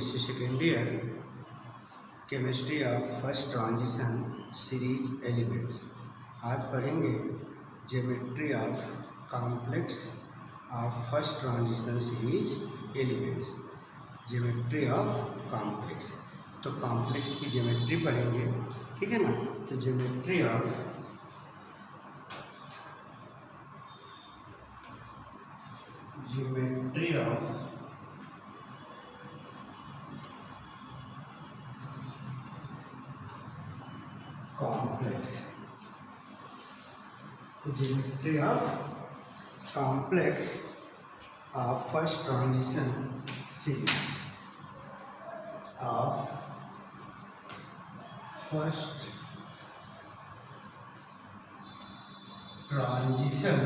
BSc second year chemistry of first transition series elements. आज पढ़ेंगे geometry of complex of first transition series elements. Geometry of complex, तो complex की geometry पढ़ेंगे, ठीक है ना। तो geometry of complex, geometry of complex of first transition series of first transition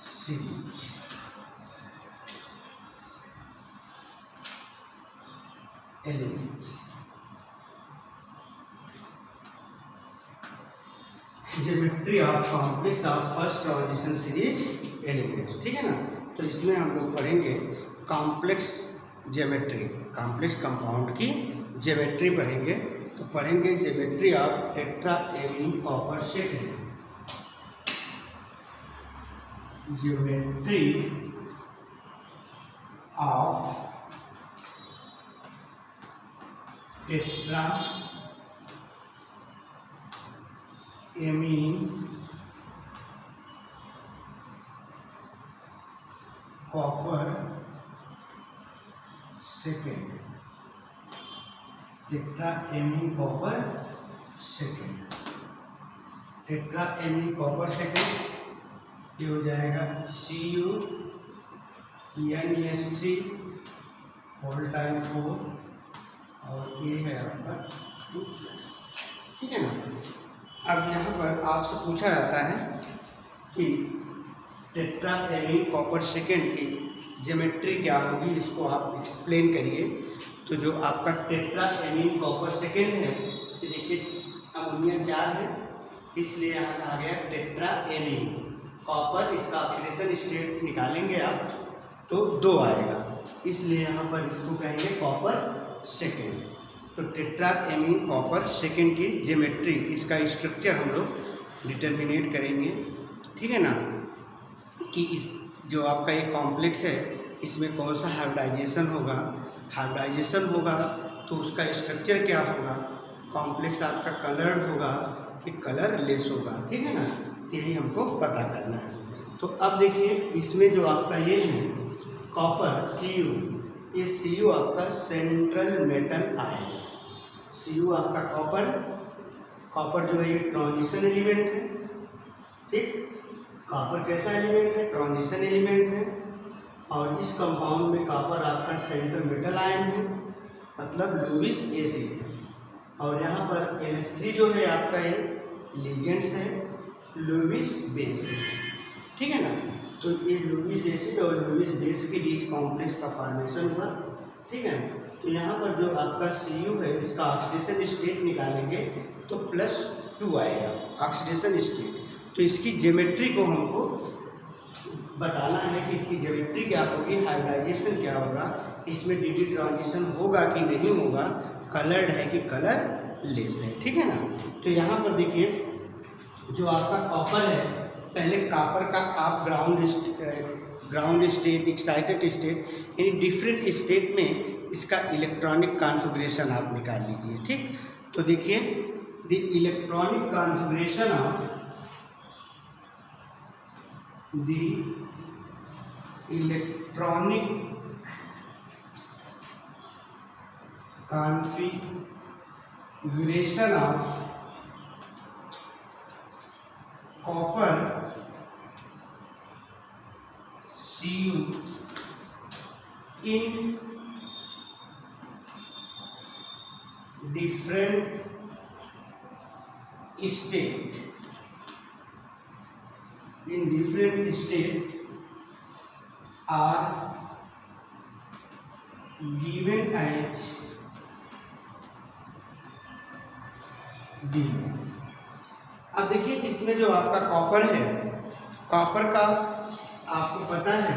series। Elements, geometry of complex of first transition series elements, ठीक है ना। तो इसमें हम लोग पढ़ेंगे कॉम्प्लेक्स ज्योमेट्री, कॉम्प्लेक्स कंपाउंड की ज्योमेट्री पढ़ेंगे। तो पढ़ेंगे geometry of tetraammine copper second, geometry of tetraammine copper second, tetraammine copper second, tetraammine copper second, ये हो जाएगा CuNH3 होल टाइम 4 और ये है आपका 2+, ठीक है ना। अब यहाँ पर आपसे पूछा जाता है कि टेट्राएमीन कॉपर सेकेंड की ज्योमेट्री क्या होगी, इसको आप एक्सप्लेन करिए। तो जो आपका टेट्राएमीन कॉपर सेकेंड है, ये देखिए अमोनिया 4 है, इसलिए यहाँ आ गया टेट्राएमीन कॉपर। इसका ऑक्सीडेशन स्टेट निकालेंगे आप तो 2 आएगा, इसलिए यहाँ पर इसको कहेंगे कॉपर सेकेंड। तो टेट्राएमीन कॉपर सेकेंड की ज्योमेट्री, इसका स्ट्रक्चर हम लोग डिटर्मिनेट करेंगे, ठीक है ना। कि इस जो आपका ये कॉम्प्लेक्स है, इसमें कौन सा हाइब्रिडाइजेशन होगा, हाइब्रिडाइजेशन होगा तो उसका स्ट्रक्चर क्या होगा, कॉम्प्लेक्स आपका कलर्ड होगा कि कलरलेस होगा, ठीक है ना। तो यही हमको पता करना है। तो अब देखिए इसमें जो आपका ये है कॉपर Cu, ये Cu आपका सेंट्रल मेटल आएगा। Cu आपका कॉपर जो है ये ट्रांजिशन एलिमेंट है, ठीक। कॉपर कैसा एलिमेंट है, ट्रांजिशन एलिमेंट है। और इस कंपाउंड में कॉपर आपका सेंट्रल मेटल आयन है, मतलब लुईस एसिड है। और यहाँ पर NH3 जो है आपका ये लिगेंड्स है, लुईस बेस है, ठीक है ना। तो ये लुईस एसिड और लुईस बेस के बीच कॉम्प्लेक्स का फॉर्मेशन हुआ, ठीक है। तो यहाँ पर जो आपका Cu है, इसका ऑक्सीडेशन स्टेट निकालेंगे तो +2 आएगा ऑक्सीडेशन स्टेट। तो इसकी ज्योमेट्री को हमको बताना है कि इसकी ज्योमेट्री क्या होगी, हाइब्रिडाइजेशन क्या होगा, इसमें डी ट्रांजिशन होगा कि नहीं होगा, कलर्ड है कि कलरलेस है, ठीक है ना। तो यहाँ पर देखिए जो आपका कॉपर है, पहले कॉपर का आप ग्राउंड स्टेट, एक्साइटेड स्टेट, यानी डिफरेंट स्टेट में इसका इलेक्ट्रॉनिक कॉन्फ़िगरेशन आप निकाल लीजिए, ठीक। तो देखिए the electronic configuration of copper Cu in different state are given as below। अब देखिए इसमें जो आपका कॉपर है, कॉपर का आपको पता है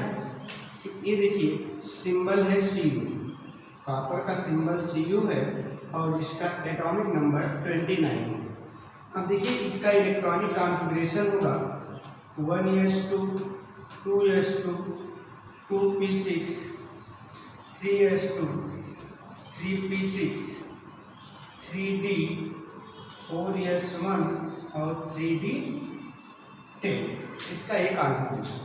कि ये देखिए सिंबल है Cu, कॉपर का सिंबल Cu है और इसका एटॉमिक नंबर 29 है। अब देखिए इसका इलेक्ट्रॉनिक कॉन्फ़िगरेशन होगा 1s2, 2s2, 2p6, 3s2, 3p6, 3d, 4s1 और 3d10, इसका एक कॉन्फ़िगरेशन।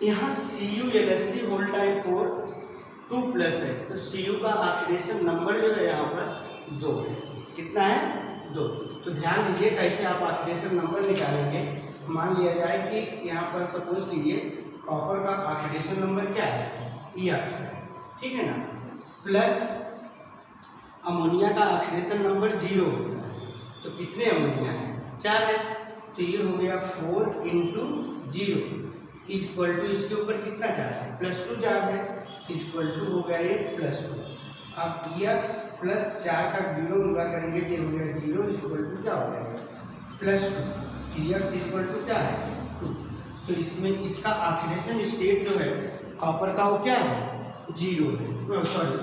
यहाँ CuNS3 होल टाइम 4 2+ है, तो Cu का ऑक्सीडेशन नंबर जो है यहाँ पर 2 है। कितना है? 2। तो ध्यान दीजिए कैसे आप ऑक्सीडेशन नंबर निकालेंगे। मान लिया जाए कि यहाँ पर सपोज कीजिए कॉपर का ऑक्सीडेशन नंबर क्या है? EX है, ठीक है ना, प्लस अमोनिया का ऑक्सीडेशन नंबर 0 होता है। तो कितने अमोनिया है? 4 है। तो ये हो गया 4 × 0 इक्वल टू इसके ऊपर कितना चार्ज है? +2 चार्ज है, इक्वल टू हो गया ये +2। अब EX प्लस 4 का 0 गुणा करेंगे तो हो गया 0 इक्वल टू क्या हो जाएगा? +2। EX इक्वल टू क्या है? 2। तो इसमें इसका ऑक्सीडेशन स्टेट जो है कॉपर का वो क्या है? 0 है। सॉरी,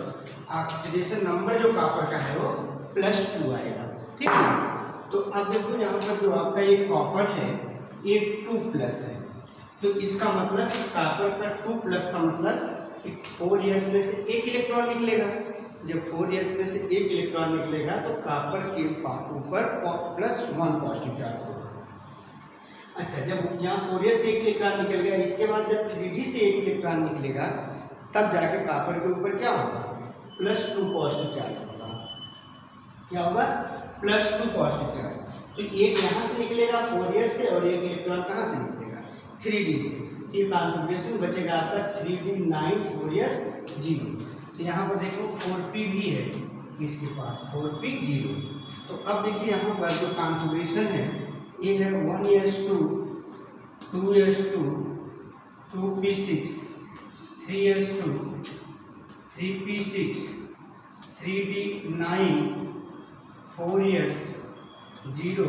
ऑक्सीडेशन नंबर जो कॉपर का है वो +2 आएगा, ठीक है। तो अब देखो यहाँ पर जो आपका ये कॉपर है ये 2+ है, तो इसका मतलब कॉपर का 2+ का मतलब कि 4s में से एक इलेक्ट्रॉन निकलेगा। जब 4s में से एक इलेक्ट्रॉन निकलेगा तो कॉपर के ऊपर +1 पॉजिटिव चार्ज होगा। अच्छा, जब यहाँ 4s से एक इलेक्ट्रॉन निकल गया, इसके बाद जब 3d से एक इलेक्ट्रॉन निकलेगा तब जाके कॉपर के ऊपर क्या होगा? +2 पॉजिटिव चार्ज होगा। क्या होगा? +2 पॉजिटिव चार्ज। तो एक यहाँ से निकलेगा 4s से और एक इलेक्ट्रॉन कहाँ से निकलेगा? 3d से। तो ये कॉन्फ़िगरेशन बचेगा आपका 3d9 4s 0। तो यहाँ पर देखो 4p भी है इसके पास, 4p 0। तो अब देखिए यहाँ पर जो कॉन्फ़िगरेशन है ये है 1s2, 2s2, 2p6, 3s2, 3p6, 3d9, 4s 0,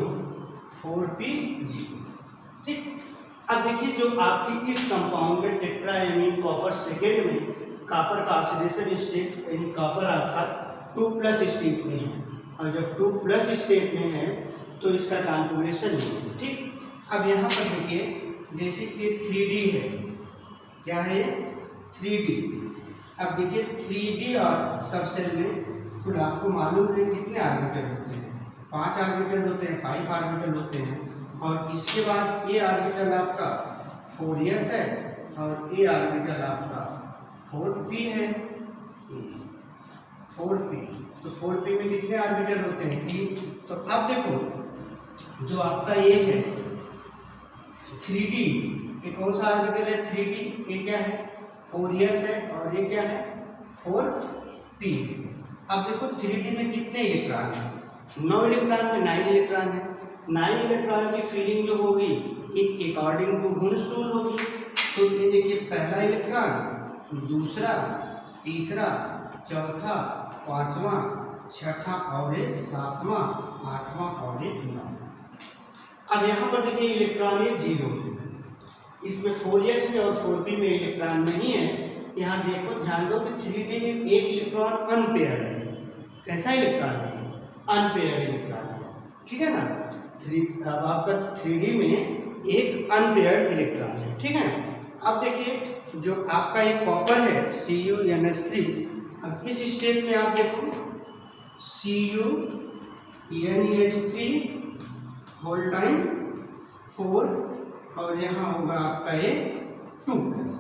4p 0, ठीक। अब देखिए जो आपकी इस कंपाउंड में टेट्राएमीन कॉपर सेकेंड में कॉपर का ऑक्सीडेशन स्टेट यानी कॉपर आपका 2+ स्टेट में है, और जब 2+ स्टेट में है तो इसका कॉन्फ़िगरेशन है, ठीक। अब यहाँ पर देखिए जैसे कि 3d है, क्या है? 3d। अब देखिए 3d और सबसेल में कुल आपको मालूम है कितने ऑर्बिटल होते हैं? 5 ऑर्बिटल होते हैं, 5 ऑर्बिटल होते हैं। और इसके बाद ये ऑर्बिटल आपका 4s है और ये ऑर्बिटल आपका 4p है, 4p। तो 4p में कितने ऑर्बिटल होते हैं? 3। तो अब देखो जो आपका ये है 3d, ये कौन सा ऑर्बिटल है? 3d। ये क्या है? 4s है और ये क्या है? 4p। अब देखो 3d में कितने इलेक्ट्रॉन है? 9 इलेक्ट्रॉन है, 9 इलेक्ट्रॉन है। 9 इलेक्ट्रॉन की फीलिंग जो होगी ये अकॉर्डिंग टू वुंस रूल होगी। तो ये देखिए पहला इलेक्ट्रॉन, दूसरा, तीसरा, चौथा, पांचवा, छठा और ये सातवां, आठवां और ये 9। अब यहाँ पर देखिए इलेक्ट्रॉन ये 0, इसमें 4s में और 4p में इलेक्ट्रॉन नहीं है। यहाँ देखो, ध्यान दो कि 3d में एक इलेक्ट्रॉन अनपेयर्ड है। कैसा इलेक्ट्रॉन है? अनपेयर्ड इलेक्ट्रॉन है, ठीक है ना। अब आपका 3d में एक अनपेयर्ड इलेक्ट्रॉन है, ठीक है। अब देखिए जो आपका एक कॉपर है CuNS3, अब इस स्टेज में आप देखो CuNH3 होल टाइम 4 और यहाँ होगा आपका ये 2+।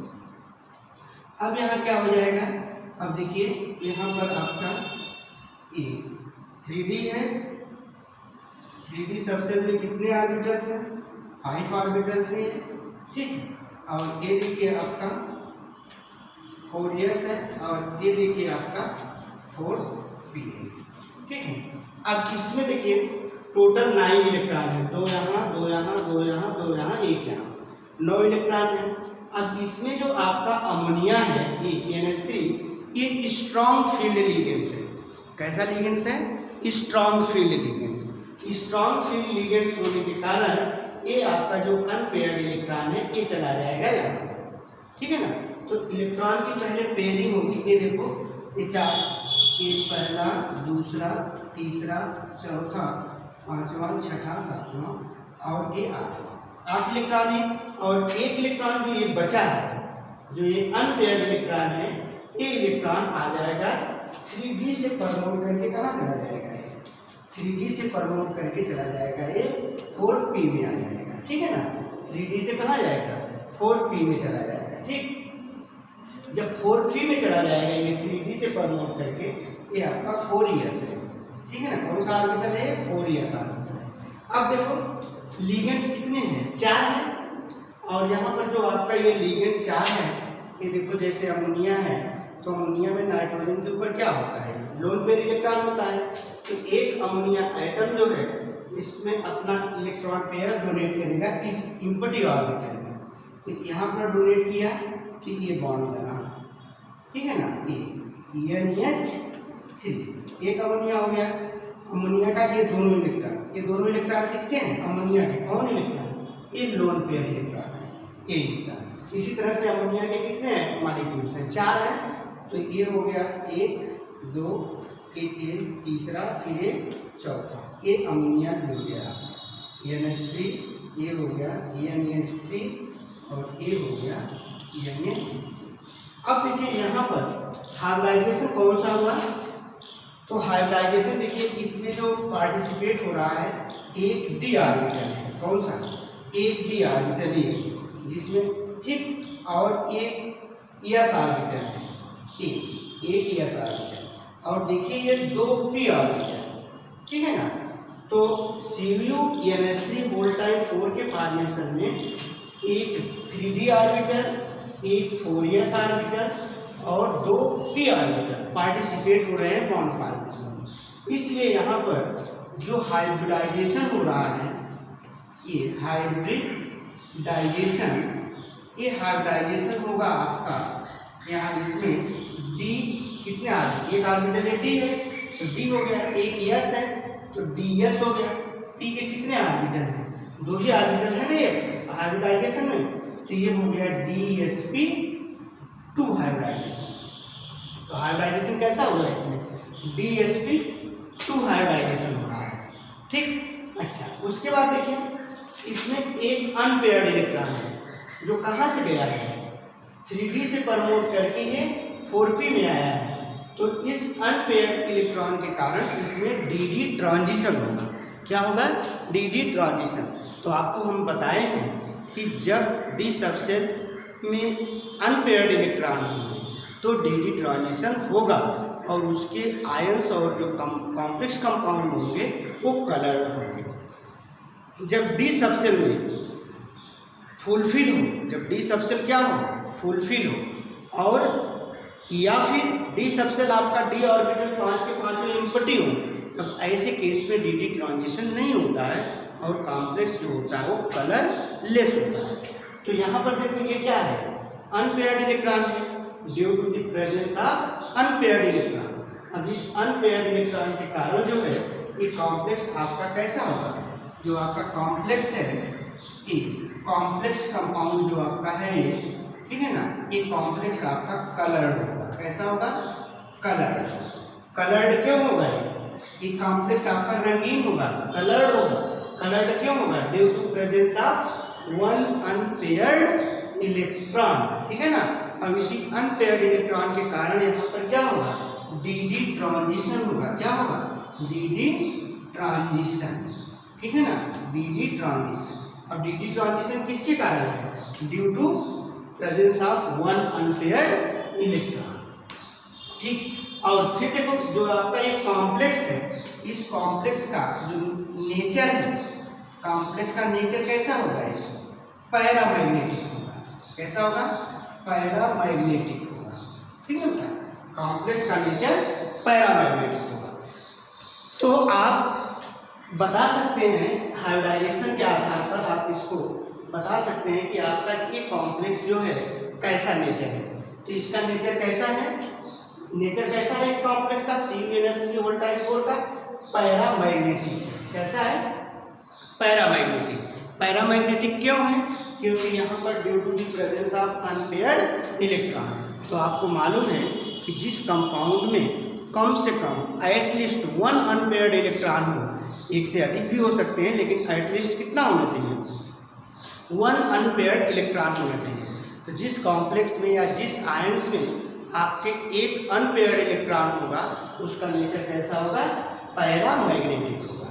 अब यहाँ क्या हो जाएगा? अब देखिए यहाँ पर आपका ये 3d है, 3d सबसेल में कितने ऑर्बिटल्स हैं? 5 ऑर्बिटल्स हैं, ठीक। और ये देखिए आपका 4s है और ये देखिए आपका 4p है, ठीक है। अब इसमें देखिए टोटल 9 इलेक्ट्रॉन है, 2 यहाँ, 2 यहाँ, 2 यहाँ, 2 यहाँ, 1 यहाँ, 9 इलेक्ट्रॉन है। अब इसमें जो आपका अमोनिया है ये NH3, ये स्ट्रॉन्ग फील्ड लिगेंड्स है। कैसा लिगेंड्स है? Strong field ligands. Strong field ligands होने के कारण ये आपका जो अनपेयर्ड इलेक्ट्रॉन है ये चला जाएगा यहाँ पर, ठीक है ना। तो इलेक्ट्रॉन की पहले पेयरिंग होगी। ये देखो, ये 4, एक पहला, दूसरा, तीसरा, चौथा, पांचवा, छठा, सातवां और ये 8 इलेक्ट्रॉन है। और एक इलेक्ट्रॉन जो ये बचा है, जो ये अनपेयर्ड इलेक्ट्रॉन है, ये इलेक्ट्रॉन आ जाएगा 3d से परमोट करके कहाँ चला जाएगा? ये 3d से परमोट करके चला जाएगा, ये 4p में आ जाएगा। ठीक है ना, 3d से कहाँ जाएगा? 4p में चला जाएगा। ठीक, जब 4p में चला जाएगा ये 3d से परमोट करके, ये आपका 4s है। ठीक है ना, कौन सा ऑर्बिटल है? 4s ऑर्बिटल है। अब देखो लिगेंड्स कितने हैं? 4 हैं। और यहाँ पर जो आपका ये लिगेंड्स 4 है, ये देखो जैसे अमोनिया है, तो अमोनिया में नाइट्रोजन के ऊपर क्या होता है? लोन पेयर इलेक्ट्रॉन होता है। तो एक अमोनिया एटम जो है, इसमें अपना इलेक्ट्रॉन पेयर डोनेट करेगा इस इम्पटी ऑर्बिटल में। तो यहाँ पर डोनेट किया कि ये बॉन्ड बना, ठीक है ना, ये NH3 एक अमोनिया हो गया। अमोनिया का ये दोनों इलेक्ट्रॉन किसके हैं? अमोनिया के। कौन इलेक्ट्रॉन? ये लोन पेयर इलेक्ट्रॉन है, ये इलेक्ट्रॉन। इसी तरह से अमोनिया के कितने हैं मॉलिक्यूल्स हैं? 4 हैं। तो ये हो गया 1, 2, फिर ये तीसरा, फिर ये चौथा, ये अमोनिया जुड़ गया NH3, ये हो गया NH3 और ये हो गया NH3। अब देखिए यहाँ पर हाइब्रिडाइजेशन कौन सा हुआ? तो हाइब्रिडाइजेशन देखिए इसमें जो पार्टिसिपेट हो रहा है, एक डी ऑर्बिटल है। कौन सा? एक डी ऑर्बिटल है जिसमें, ठीक, और एक एस ऑर्बिटल है, एक एस ऑर्बिटल। और देखिए ये 2 पी ऑर्बिटल, ठीक है ना। तो Cu NH3 वोल्टाइल 4 के फॉर्मेशन में एक 3d ऑर्बिटल, एक 4s ऑर्बिटल और 2 p ऑर्बिटल पार्टिसिपेट हो रहे हैं बॉन्ड फॉर्मेशन में। इसलिए यहाँ पर जो हाइब्रिडाइजेशन हो रहा है, ये हाइब्रिडाइजेशन होगा आपका यहाँ, इसमें d कितने आ रहे? एक ऑर्बिटल है d है, तो d हो गया, एक s है तो ds हो गया। p के कितने ऑर्बिटल हैं? 2 ही ऑर्बिटल है ना ये हाइब्रिडाइजेशन में, तो ये हो गया dsp2 हाइब्रिडाइजेशन। तो हाइब्रिडाइजेशन कैसा हो रहा है इसमें? dsp2 हाइब्रिडाइजेशन हो रहा है। ठीक, अच्छा, उसके बाद देखिए इसमें एक अनपेयर्ड इलेक्ट्रॉन है जो कहाँ से गया है? 3d से परमोट करके ये 4p में आया है। तो इस अनपेयर्ड इलेक्ट्रॉन के कारण इसमें dd ट्रांजिशन होगा। क्या होगा? dd transition. तो आपको हम बताए हैं कि जब d सबसेट में अनपेयर्ड इलेक्ट्रॉन होंगे तो dd ट्रांजिशन होगा और उसके आयंस और जो कॉम्प्लेक्स कंपाउंड होंगे वो कलर्ड होंगे। जब d सबसेल में फुलफिल हो, जब d सबसेल क्या हो? फुलफिल हो, और या फिर d सबसेल आपका d ऑर्बिटल 5 के 5 इम्पटी हो, तब ऐसे केस में dd ट्रांजिशन नहीं होता है और कॉम्प्लेक्स जो होता है वो कलर लेस होता है। तो यहाँ पर देखो ये क्या है? अनपेयर्ड इलेक्ट्रॉन है, due to the presence of unpaired electron. अब इस अनपेयर्ड इलेक्ट्रॉन के कारण जो है ये कॉम्प्लेक्स आपका कैसा होगा? जो आपका कॉम्प्लेक्स है, ये कॉम्प्लेक्स कंपाउंड जो आपका है ये, ठीक है ना, ये कॉम्प्लेक्स आपका कलर्ड होगा। कैसा होगा? कलर्ड। कलर्ड क्यों होगा? ये कॉम्प्लेक्स आपका रंगीन होगा, कलर्ड होगा। कलर्ड क्यों होगा? Due to presence of one unpaired electron, ठीक है ना। अब इसी अनपेयर्ड इलेक्ट्रॉन के कारण यहाँ पर क्या होगा? dd ट्रांजिशन होगा। क्या होगा? dd ट्रांजिशन, ठीक है ना, dd ट्रांजिशन। अब dd ट्रांजिशन किसके कारण है? Due to presence of one unpaired electron. ठीक, और फिर देखो जो आपका ये कॉम्प्लेक्स है, इस कॉम्प्लेक्स का जो नेचर है, कॉम्प्लेक्स का नेचर कैसा होगा? पैरामैग्नेटिक होगा। कैसा होगा? पैरामैग्नेटिक होगा, ठीक है बेटा। कॉम्प्लेक्स का नेचर पैरामैग्नेटिक होगा। तो आप बता सकते हैं हाइब्रिडाइजेशन के आधार पर आप इसको बता सकते हैं कि आपका ये कॉम्प्लेक्स जो है कैसा नेचर है। तो इसका नेचर कैसा है? नेचर कैसा है इस कॉम्प्लेक्स का? CuNH3 वोल्टाइल 4 का पैरामैग्नेटिक। कैसा है? पैरामैग्नेटिक। पैरामैग्नेटिक क्यों है? क्योंकि यहाँ पर due to the presence of unpaired electron. तो आपको मालूम है कि जिस कंपाउंड में कम से कम एटलीस्ट 1 अनपेयर्ड इलेक्ट्रॉन हो, एक से अधिक भी हो सकते हैं, लेकिन एटलीस्ट कितना होना चाहिए, 1 अनपेयर्ड इलेक्ट्रॉन होना चाहिए। तो जिस कॉम्प्लेक्स में या जिस आयंस में आपके एक अनपेयर्ड इलेक्ट्रॉन होगा उसका नेचर कैसा होगा, पैरामैग्नेटिक होगा।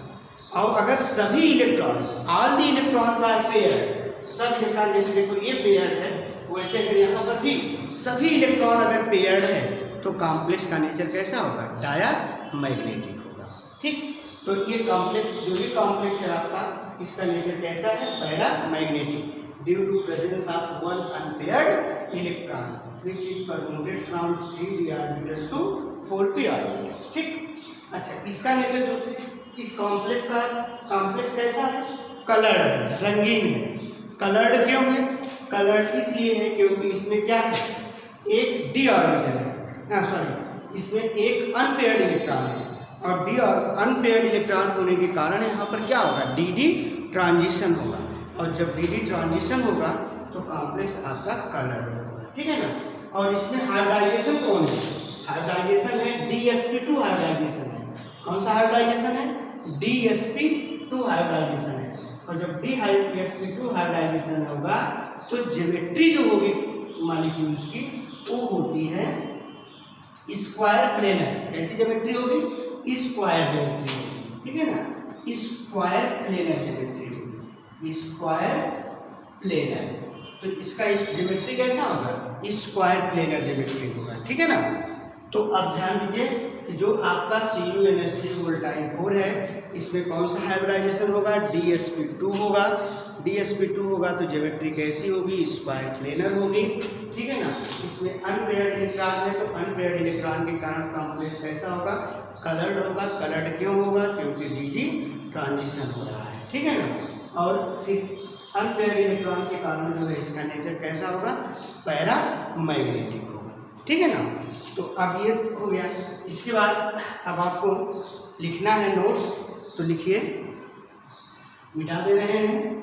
और अगर सभी electrons, all the electrons are paired, सब इलेक्ट्रॉन, जैसे देखो ये पेयर्ड है, वैसे अगर यहाँ पर भी सभी इलेक्ट्रॉन अगर पेयर्ड है तो कॉम्प्लेक्स का नेचर कैसा होगा, डायामैग्नेटिक होगा। ठीक, तो ये कॉम्प्लेक्स, जो भी कॉम्प्लेक्स है आपका, इसका नेचर कैसा है, paramagnetic, due to presence of 1 unpaired electron which is permuted from 3d orbital to 4p orbital। ठीक, अच्छा, इसका नेचर दूसरे, इस कॉम्प्लेक्स का कॉम्प्लेक्स कैसा है, कलर्ड है, रंगीन है। कलर्ड क्यों है, कलर्ड इसलिए है क्योंकि इसमें क्या है, एक d ऑर्बिटल है, सॉरी, इसमें एक अनपेयर्ड इलेक्ट्रॉन है, और d और अनपेयर्ड इलेक्ट्रॉन होने के कारण यहाँ पर क्या होगा, dd ट्रांजिशन होगा, और जब dd ट्रांजिशन होगा तो कॉम्प्लेक्स आपका कलर्ड होगा। ठीक है ना। और इसमें हाइब्रिडाइजेशन कौन है, हाइब्रिडाइजेशन है dsp2 हाइब्रिडाइजेशन है। कौन सा हाइब्रिडाइजेशन है, dsp2 हाइब्रिडाइजेशन है। और जब dsp2 हाइब्रिडाइजेशन होगा तो ज्योमेट्री जो होगी मॉलिक्यूल्स की वो होती है स्क्वायर प्लेनर। कैसी ज्योमेट्री होगी, स्क्वायर ज्योमेट्री होगी। ठीक है ना, स्क्वायर प्लेनर ज्योमेट्री होगी, स्क्वायर प्लेनर। तो इसका इस ज्योमेट्री कैसा होगा, स्क्वायर प्लेनर ज्योमेट्री होगा। ठीक है ना। तो अब ध्यान दीजिए कि जो आपका CuNH3 वोल्टाइन 4 है, इसमें कौन सा हाइब्रिडाइजेशन होगा, dsp2 होगा। dsp2 होगा तो ज्योमेट्री कैसी होगी, स्क्वायर प्लेनर होगी। ठीक है ना। इसमें अनपेयर्ड इलेक्ट्रॉन है तो अनपेयर्ड इलेक्ट्रॉन के कारण कॉम्प्लेक्स कैसा होगा, कलर्ड होगा। कलर्ड क्यों होगा, क्योंकि dd ट्रांजिशन हो रहा है। ठीक है ना। और फिर अनपेयर्ड इलेक्ट्रॉन के कारण जो है इसका नेचर कैसा होगा, पैरामैग्नेटिक होगा। ठीक है ना। तो अब ये हो गया। इसके बाद अब आपको लिखना है नोट्स, तो लिखिए, मिटा दे रहे हैं।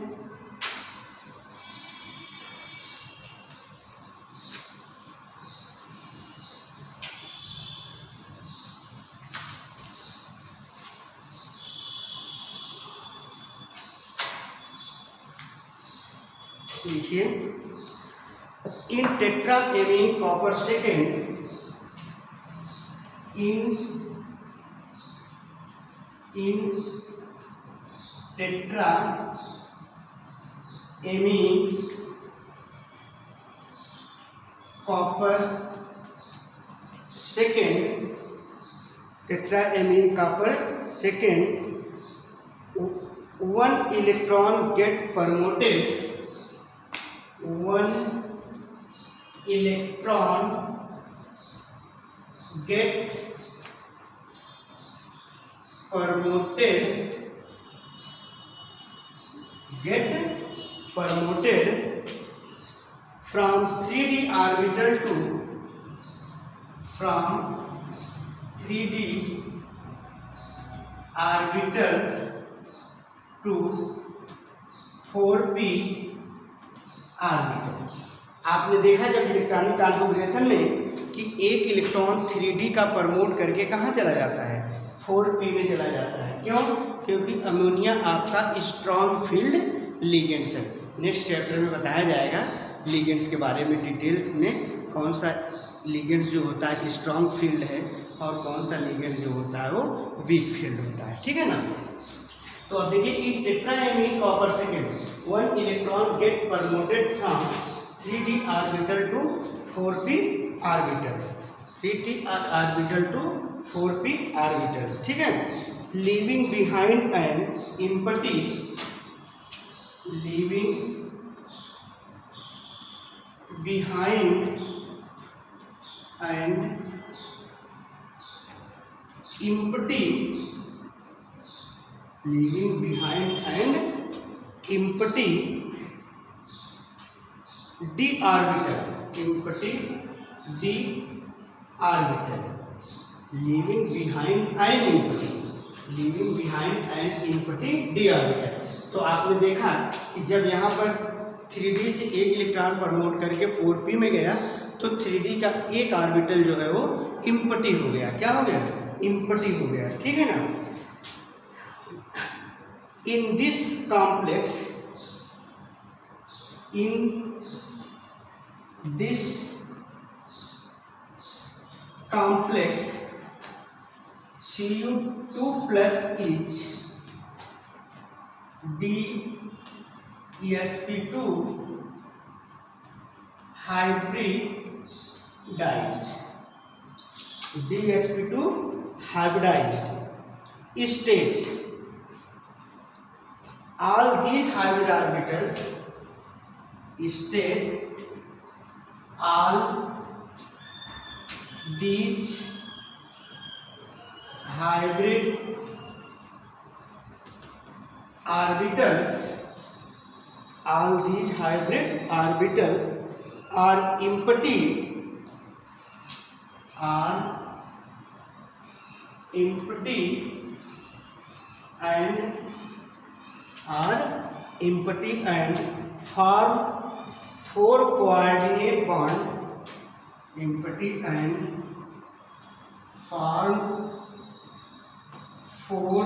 लिखिए, in tetra amine copper second, in tetra amine copper second, tetra amine copper second, 1 electron get promoted, 1 electron get promoted from 3d orbital to 4p orbital. आपने देखा जब इलेक्ट्रॉनिक कॉन्फ़िगरेशन में कि एक इलेक्ट्रॉन 3d का प्रमोट करके कहाँ चला जाता है, 4p में चला जाता है। क्यों, क्योंकि अमोनिया आपका स्ट्रॉन्ग फील्ड लिगेंड्स है। नेक्स्ट चैप्टर में बताया जाएगा लिगेंड्स के बारे में डिटेल्स में, कौन सा लिगेंड्स जो होता है स्ट्रॉन्ग फील्ड है और कौन सा लिगेंड जो होता है वो वीक फील्ड होता है। ठीक है ना। तो अब देखिए, in tetra amine copper second 1 electron get promoted from 3d orbital to 4p orbitals, 3d orbital to 4p orbitals. ठीक है। Leaving behind an empty, leaving behind and empty, leaving behind and empty d orbital, empty d orbital, leaving behind and empty, leaving behind and empty d orbital। तो आपने देखा कि जब यहाँ पर 3D से एक इलेक्ट्रॉन प्रमोट करके 4p में गया तो 3D का एक ऑर्बिटल जो है वो इम्पटी हो गया। क्या हो गया? इम्पटी हो गया। ठीक है ना। In this complex, in this complex Cu2 plus each DsP2 hybridized, DsP2 hybridized state. All these hybrid orbitals state, all these hybrid orbitals, all these hybrid orbitals are empty, and form 4 coordinate bond, empty and form 4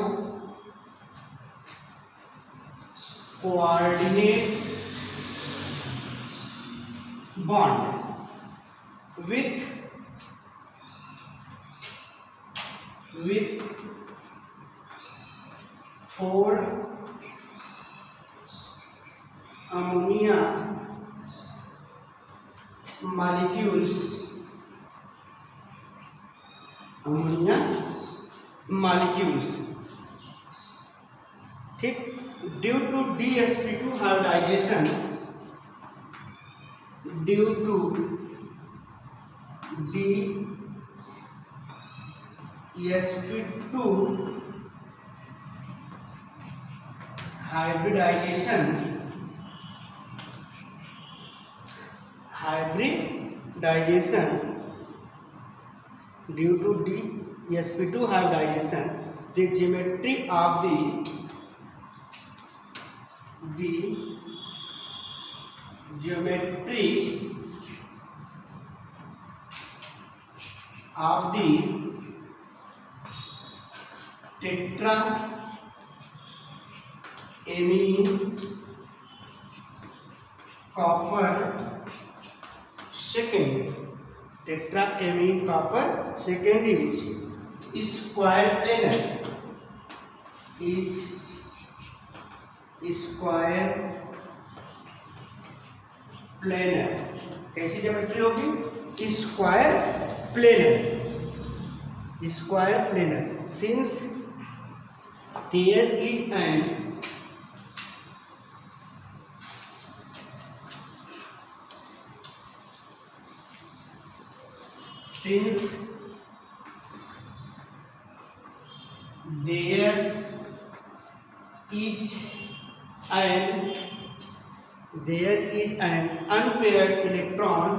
coordinate bond with four ammonia molecules, ठीक। Due to DsP2 hybridisation, due to DsP2 hybridisation, due to DsP2 hybridization, the geometry of the tetraamine copper second is square planar, कैसी geometry होगी? Square planar, since there is an there is an unpaired electron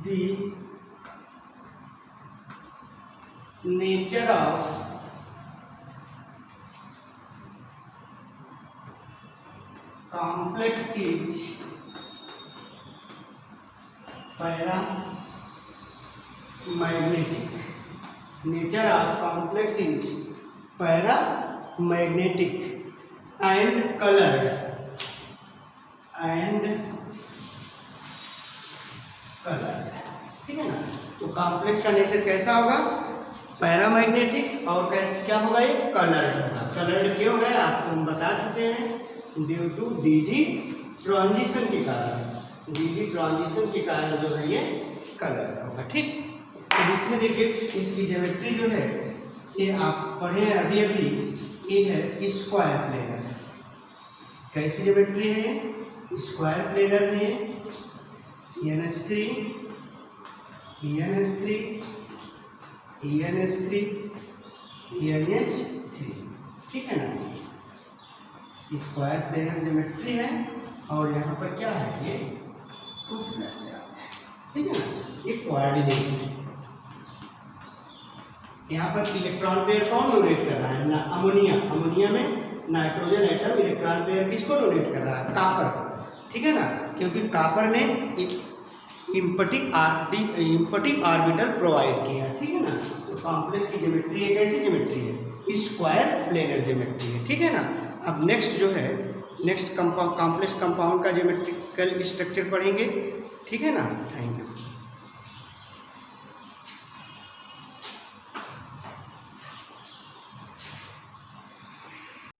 the nature of complex is paramagnetic. Nature of complex is paramagnetic and colored. ठीक है ना। तो complex का nature कैसा होगा? Paramagnetic, और कैसे क्या होगा? ये कलर्ड होगा। कलर्ड क्यों है आपको हम बता चुके हैं, ड्यू टू DD ट्रांजिशन के कारण, जो है ये कलर होगा। ठीक। तो इसमें देखिए इसकी ज्योमेट्री जो है ये आप पढ़े हैं अभी, ये है स्क्वायर प्लेनर। कैसी ज्योमेट्री है? स्क्वायर प्लेनर है। NH3 NH3 NH3, ठीक है ना। स्क्वायर प्लेनर ज्योमेट्री है और यहाँ पर क्या है? ये 2 प्लस चार्ज है, ठीक है ना। ये कोऑर्डिनेट यहाँ पर इलेक्ट्रॉन पेयर कौन डोनेट कर रहा है? ना अमोनिया, अमोनिया में नाइट्रोजन एटम इलेक्ट्रॉन पेयर किसको डोनेट कर रहा है? कापर को, ठीक है ना, क्योंकि कापर ने इम्पटी ऑर्बिटल प्रोवाइड किया, ठीक है ना। तो कॉम्प्लेक्स की ज्योमेट्री एक ऐसी ज्योमेट्री है, स्क्वायर प्लेनर ज्योमेट्री है, ठीक है ना। अब नेक्स्ट जो है, नेक्स्ट कॉम्प्लेक्स कंपाउंड का ज्योमेट्रिकल स्ट्रक्चर पढ़ेंगे, ठीक है ना। Thank you.